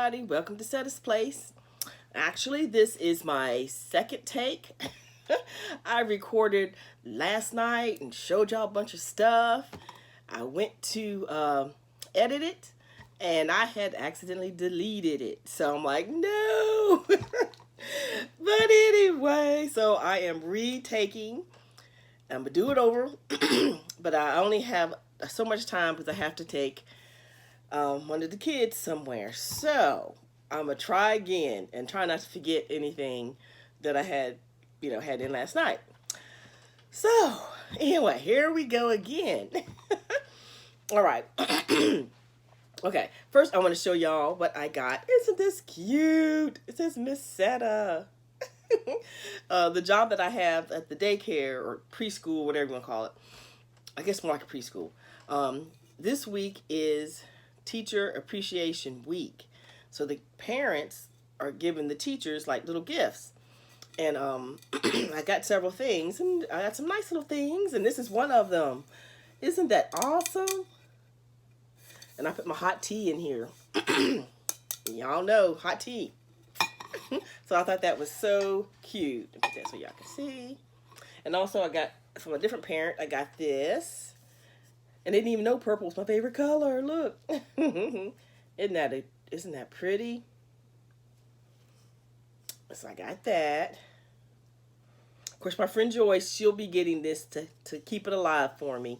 everybody. Welcome to Cosetta's Place. Actually, this is my second take. I recorded last night and showed y'all a bunch of stuff. I went to edit it and I had accidentally deleted it. So I'm like, no. But anyway, so I am retaking. I'm going to do it over. But I only have so much time because I have to take one of the kids somewhere. So I'm going to try again and try not to forget anything that I had in last night. So anyway, here we go again. All right. Okay, first I want to show y'all what I got. Isn't this cute? It says Miss Setta. The job that I have at the daycare or preschool, whatever you want to call it. I guess more like a preschool. This week is Teacher Appreciation Week. So the parents are giving the teachers like little gifts. And I got several things, and I got some nice little things, and this is one of them. Isn't that awesome? And I put my hot tea in here. Y'all know, hot tea. So I thought that was so cute. Put that so y'all can see. And also I got, from a different parent, I got this. And they didn't even know purple was my favorite color. Look. Isn't that pretty? So I got that. Of course, my friend Joyce, she'll be getting this to keep it alive for me.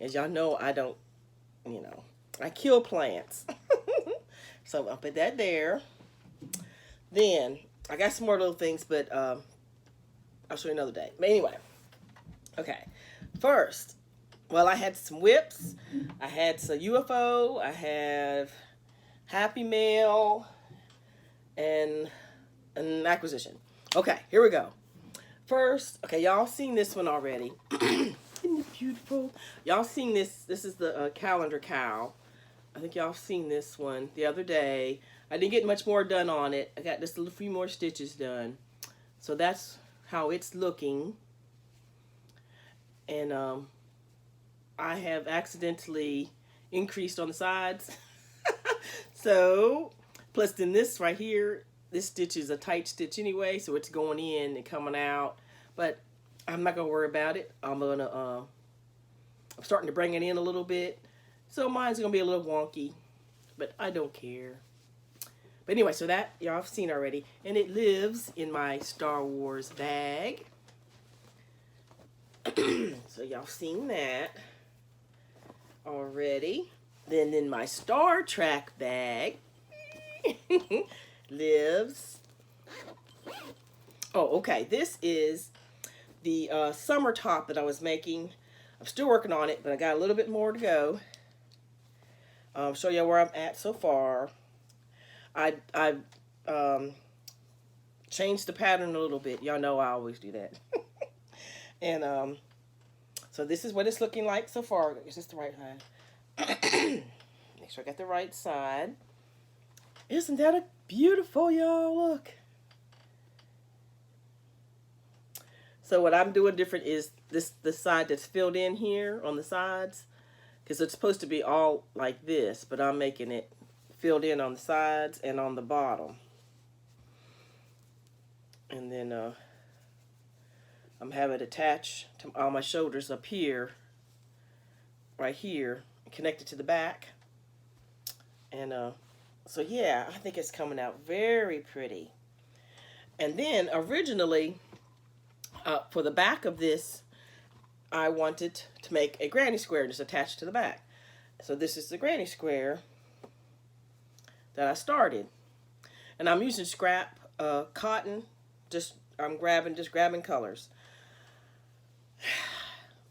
As y'all know, I don't, I kill plants. So I'll put that there. Then, I got some more little things, but I'll show you another day. But anyway, okay. First, well, I had some whips. I had some UFO. I have Happy Mail and an acquisition. Okay, here we go. First, okay, y'all seen this one already. Isn't it beautiful? Y'all seen this. This is the calendar cow. I think y'all seen this one the other day. I didn't get much more done on it. I got just a few more stitches done. So that's how it's looking. And I have accidentally increased on the sides. So, plus then this right here, this stitch is a tight stitch anyway, so it's going in and coming out. But I'm not going to worry about it. I'm starting to bring it in a little bit. So mine's going to be a little wonky, but I don't care. But anyway, so that y'all have seen already. And it lives in my Star Wars bag. So y'all seen that already. Then in my Star Trek bag lives... Oh, okay. This is the summer top that I was making. I'm still working on it, but I got a little bit more to go. I'll show you where I'm at so far. I changed the pattern a little bit. Y'all know I always do that. And so this is what it's looking like so far. Is this the right side? Make sure I got the right side. Isn't that beautiful, y'all? Look. So what I'm doing different is the side that's filled in here on the sides. Because it's supposed to be all like this, but I'm making it filled in on the sides and on the bottom. And then I'm having it attached to all my shoulders up here, right here, connected to the back. And so yeah, I think it's coming out very pretty. And then originally, for the back of this, I wanted to make a granny square just attached to the back. So this is the granny square that I started. And I'm using scrap cotton. I'm grabbing colors.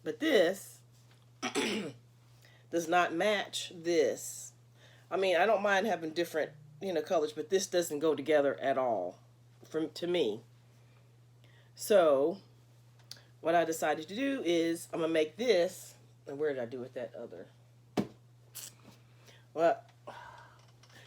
But this does not match this. I mean, I don't mind having different, colors, but this doesn't go together at all to me. So what I decided to do is I'm going to make this, and where did I do with that other? Well,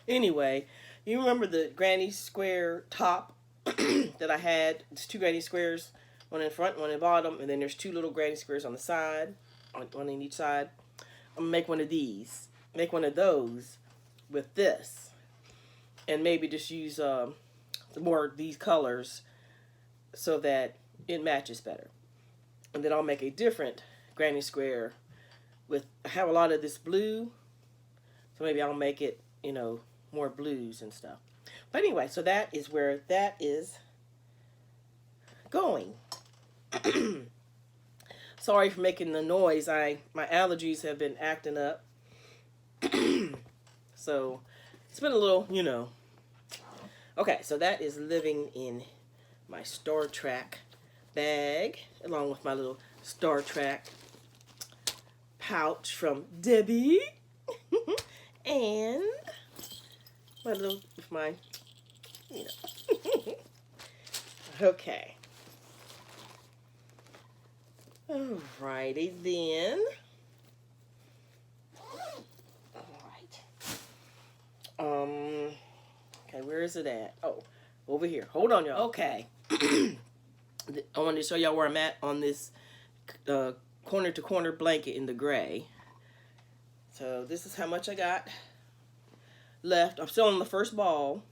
anyway, you remember the granny square top that I had? It's two granny squares, one in front, one in the bottom, and then there's two little granny squares on the side, one in each side. I'm going to make one of these, make one of those with this. and maybe just use more of these colors so that it matches better. And then I'll make a different granny square with, I have a lot of this blue, so maybe I'll make it, you know, more blues and stuff. But anyway, so that is where that is going. Sorry for making the noise. My allergies have been acting up. So it's been a little, you know. Okay, so that is living in my Star Trek bag, along with my little Star Trek pouch from Debbie. And my little, with my, you know. Okay. Alrighty then. Alright. Okay, where is it at? Oh, over here. Hold on, y'all. Okay. I wanted to show y'all where I'm at on this corner to corner blanket in the gray. So this is how much I got left. I'm still on the first ball.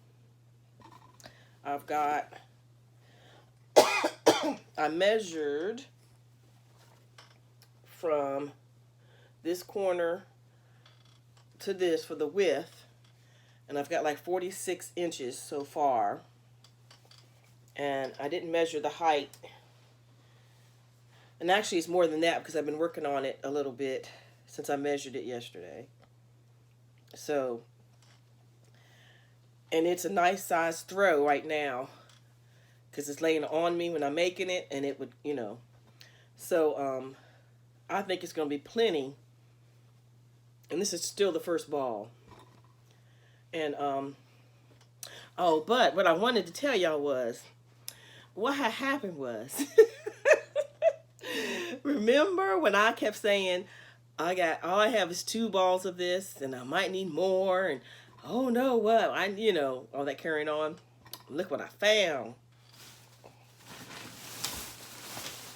I've got, I measured from this corner to this for the width, and I've got like 46 inches so far, and I didn't measure the height, and actually it's more than that because I've been working on it a little bit since I measured it yesterday. So, and it's a nice size throw right now because it's laying on me when I'm making it, and it would, you know, so I think it's going to be plenty. And this is still the first ball. And, oh, but what I wanted to tell y'all was, what had happened was, remember when I kept saying, all I have is 2 balls of this, and I might need more, and, oh no, what, you know, all that carrying on. Look what I found.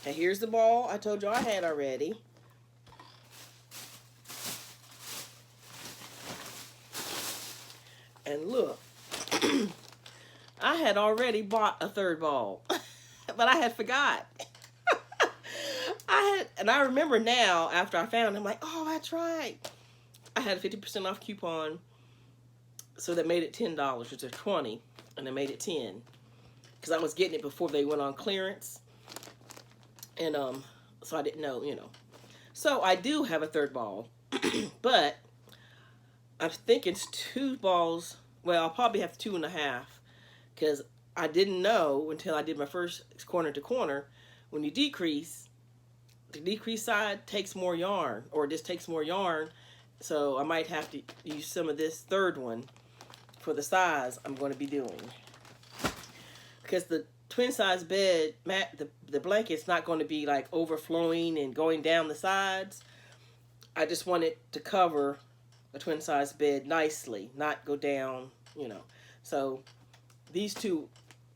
And here's the ball I told you I had already. And look, I had already bought a 3rd ball, but I had forgot. And I remember now after I found it, I'm like, oh, that's right. I had a 50% off coupon, so that made it $10, which is $20, and they made it $10 because I was getting it before they went on clearance. And so I didn't know, you know. So I do have a 3rd ball, but I'm thinking it's 2 balls. Well, I'll probably have 2.5 because I didn't know until I did my first corner to corner. When you decrease, the decrease side takes more yarn, or just takes more yarn. So I might have to use some of this 3rd one for the size I'm going to be doing. Because the twin size bed, the blanket's not going to be like overflowing and going down the sides. I just want it to cover a twin size bed nicely, not go down, you know. So these 2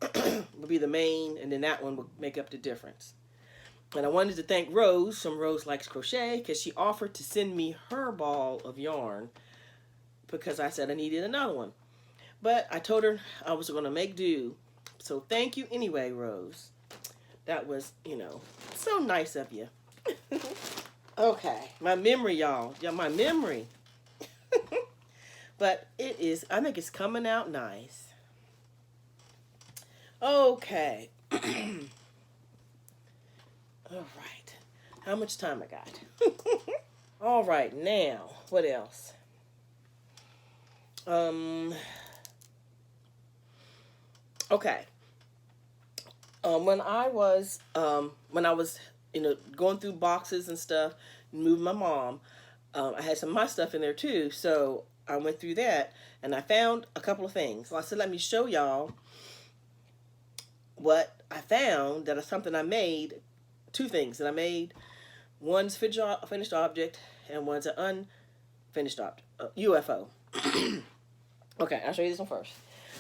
will be the main, and then that one will make up the difference. And I wanted to thank Rose from Rose Likes Crochet because she offered to send me her ball of yarn because I said I needed another one. But I told her I was going to make do. So thank you anyway, Rose. That was, you know, so nice of you. Okay, my memory, y'all. Yeah, my memory. But it is, I think it's coming out nice. Okay. All right. How much time I got? All right, now, what else? Okay. When I was, you know, going through boxes and stuff, moving my mom, I had some of my stuff in there too. So I went through that and I found a couple of things. So I said, let me show y'all what I found. That is something I made. 2 things that I made. One's finished object and one's an unfinished object, UFO. Okay, I'll show you this one first.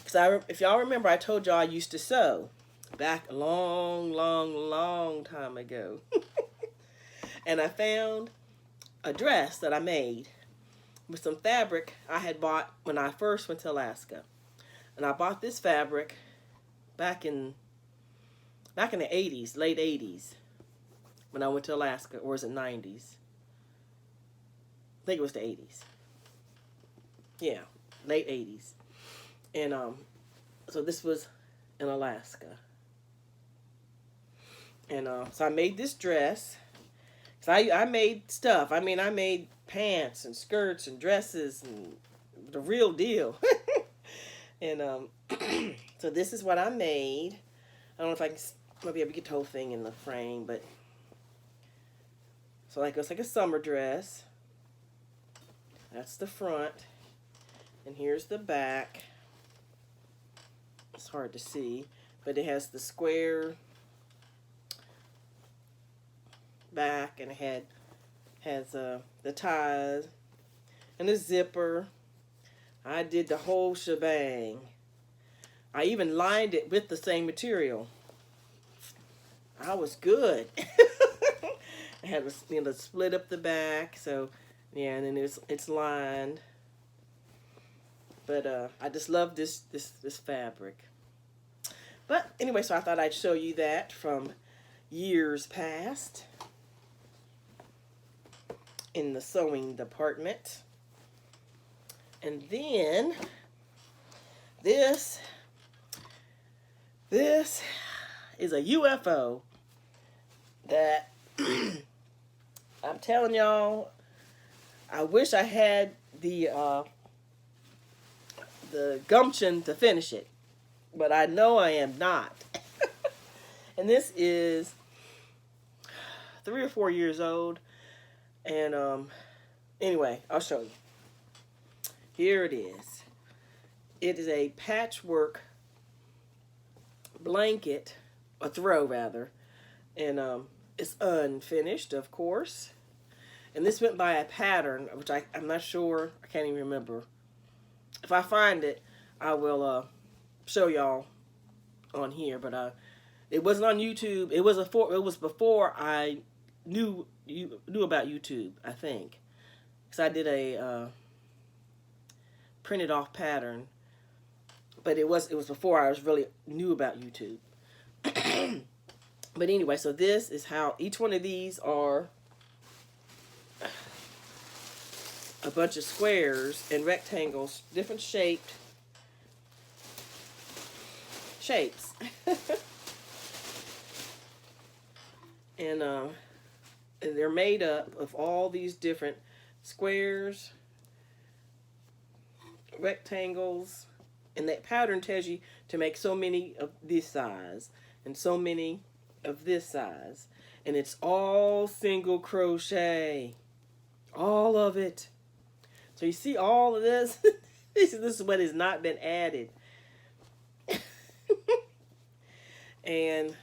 Because if y'all remember, I told y'all I used to sew back a long time ago. And I found a dress that I made with some fabric I had bought when I first went to Alaska. And I bought this fabric back in the 80s, late 80s, when I went to Alaska, or was it 90s? I think it was the 80s. Yeah, late 80s. And so this was in Alaska. And so I made this dress. So I made stuff. I mean, I made pants and skirts and dresses and the real deal. And so this is what I made. I don't know if I can maybe I get the whole thing in the frame, but so like it's like a summer dress. That's the front, and here's the back. It's hard to see, but it has the square back, and it has the ties and the zipper. I did the whole shebang. I even lined it with the same material. I was good. I had to split up the back, so yeah, and then it's lined. But I just love this fabric. But anyway, so I thought I'd show you that from years past in the sewing department. And then this is a UFO that I'm telling y'all, I wish I had the gumption to finish it, but I know I am not. And this is 3 or 4 years old, and anyway, I'll show you. Here it is. It is a patchwork blanket, a throw rather, and it's unfinished, of course. And this went by a pattern, which I'm not sure, I can't even remember. If I find it, I will show y'all on here. But it wasn't on YouTube. It was before I knew about YouTube, I think, because I did a printed off pattern, but it was before I was really knew about YouTube. But anyway, so this is how each one of these are a bunch of squares and rectangles, different shapes. And they're made up of all these different squares, rectangles, and that pattern tells you to make so many of this size and so many of this size, and it's all single crochet, all of it. So you see all of this. This is what has not been added. And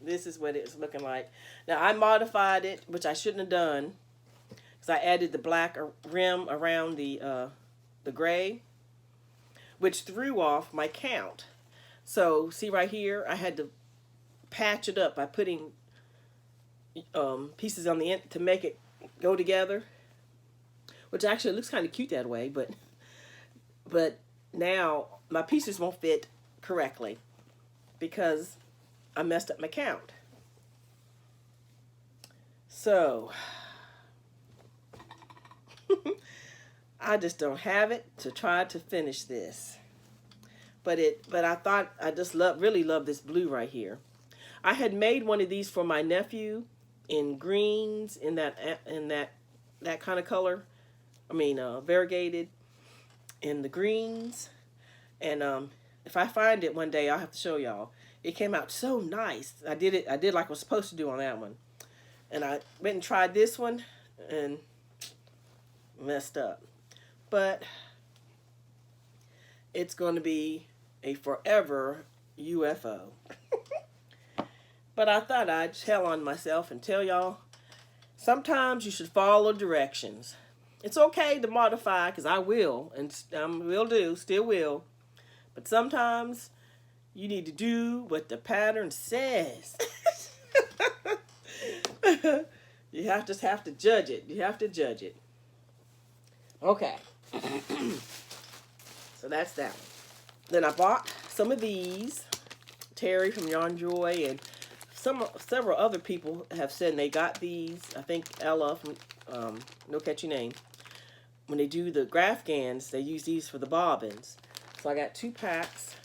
this is what it's looking like. Now I modified it, which I shouldn't have done, because I added the black rim around the gray, which threw off my count. So see right here, I had to patch it up by putting pieces on the end to make it go together, which actually looks kind of cute that way, but now my pieces won't fit correctly because I messed up my count. So I just don't have it to try to finish this. But I thought I just really love this blue right here. I had made one of these for my nephew in greens, in that kind of color. I mean, variegated in the greens. And if I find it one day, I'll have to show y'all. It came out so nice. I did like I was supposed to do on that one. And I went and tried this one and messed up. But it's going to be a forever UFO. But I thought I'd tell on myself and tell y'all, sometimes you should follow directions. It's okay to modify, because I will, and still will. But sometimes you need to do what the pattern says. You just have to judge it. You have to judge it. Okay. So that's that one. Then I bought some of these. Terry from Yarn Joy and several other people have said they got these. I think Ella from No Catchy Name. When they do the Graphgans, they use these for the bobbins. So I got 2 packs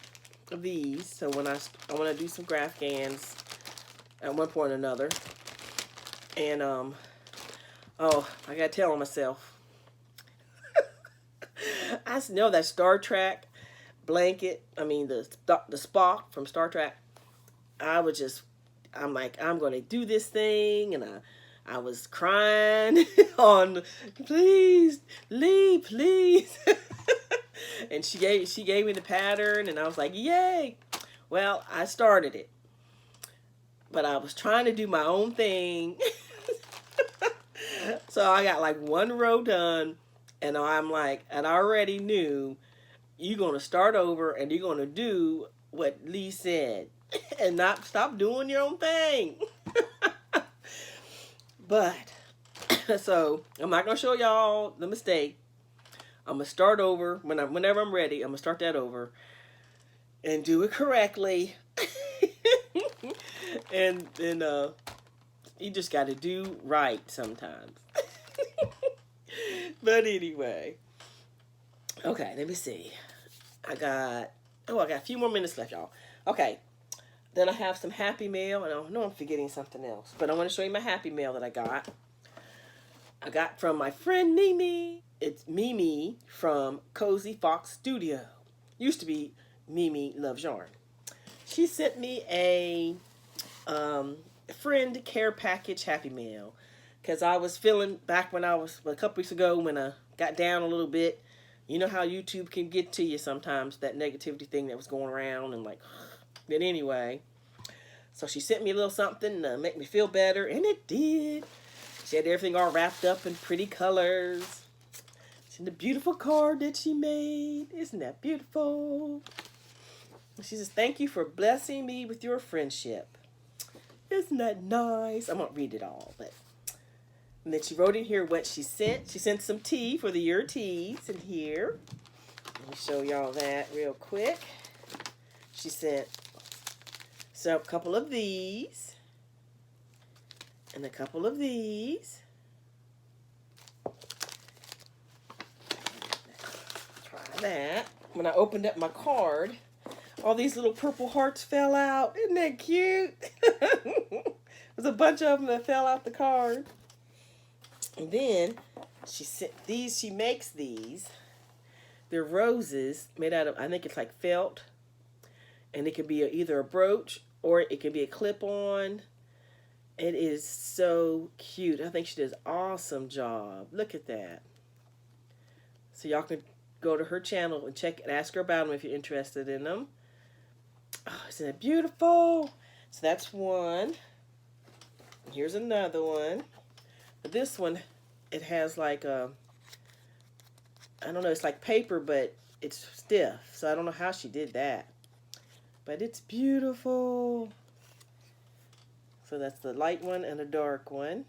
of these. So when I want to do some Graphgans at one point or another. And oh, I gotta tell myself. I know that Star Trek blanket. I mean the Spock from Star Trek. I'm like, I'm gonna do this thing, and I was crying on, please, Lee, please. And she gave me the pattern, and I was like, yay. Well, I started it, but I was trying to do my own thing. So I got like 1 row done, and I'm like, and I already knew you're gonna start over and you're gonna do what Lee said and not stop doing your own thing. But so I'm not gonna show y'all the mistake. I'm gonna start over whenever I'm ready. I'm gonna start that over and do it correctly. and then you just got to do right sometimes. But anyway, okay, let me see. I got a few more minutes left, y'all. Okay, then I have some Happy Mail, and I know I'm forgetting something else, but I want to show you my Happy Mail that I got. I got from my friend Mimi. It's Mimi from Cozy Fox Studio. Used to be Mimi Loves Yarn. She sent me a friend care package Happy Mail because I was feeling back when a couple weeks ago when I got down a little bit. You know how YouTube can get to you sometimes, that negativity thing that was going around, and like, but anyway. So she sent me a little something to make me feel better, and it did. She had everything all wrapped up in pretty colors. And the beautiful card that she made. Isn't that beautiful? She says, thank you for blessing me with your friendship. Isn't that nice? I won't read it all, but. And then she wrote in here what she sent. She sent some tea for the year teas in here. Let me show y'all that real quick. She sent a couple of these. And a couple of these. Try that. When I opened up my card, all these little purple hearts fell out. Isn't that cute? There's a bunch of them that fell out the card. And then she sent these. She makes these. They're roses made out of, I think it's like felt. And it could be either a brooch or it could be a clip-on. It is so cute. I think she did an awesome job. Look at that. So y'all can go to her channel and check and ask her about them if you're interested in them. Oh, isn't it beautiful? So that's one. Here's another one. But this one, it has like a, I don't know, it's like paper, but it's stiff. So I don't know how she did that. But it's beautiful. So that's the light one and a dark one.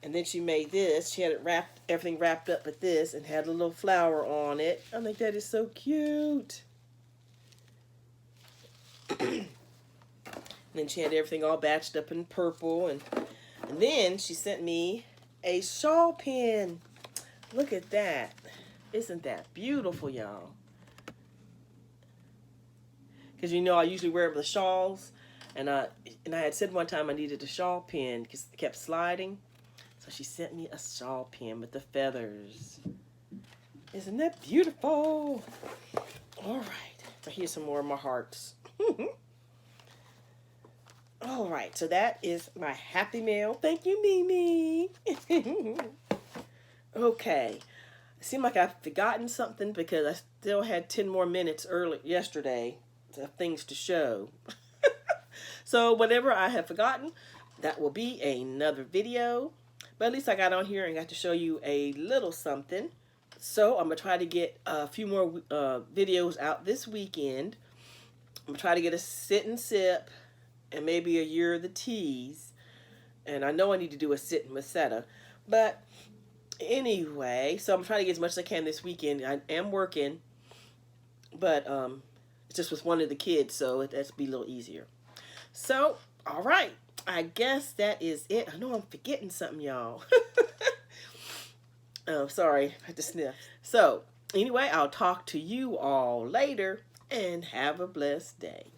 And then she made this. She had it everything wrapped up with this and had a little flower on it. I think that is so cute. And then she had everything all batched up in purple. And then she sent me a shawl pin. Look at that. Isn't that beautiful, y'all? Because you know I usually wear the shawls. And I had said one time I needed a shawl pin because it kept sliding. So she sent me a shawl pin with the feathers. Isn't that beautiful? All right. So here's some more of my hearts. All right. So that is my Happy Mail. Thank you, Mimi. Okay. It seemed like I've forgotten something because I still had 10 more minutes yesterday of things to show. So whatever I have forgotten, that will be another video. But at least I got on here and got to show you a little something. So I'm going to try to get a few more videos out this weekend. I'm going to try to get a sit and sip and maybe a year of the teas. And I know I need to do a sit and Cosetta. But anyway, so I'm trying to get as much as I can this weekend. I am working. but it's just with one of the kids, so that's be a little easier. So, all right. I guess that is it. I know I'm forgetting something, y'all. Oh, sorry. I had to sniff. So, anyway, I'll talk to you all later and have a blessed day.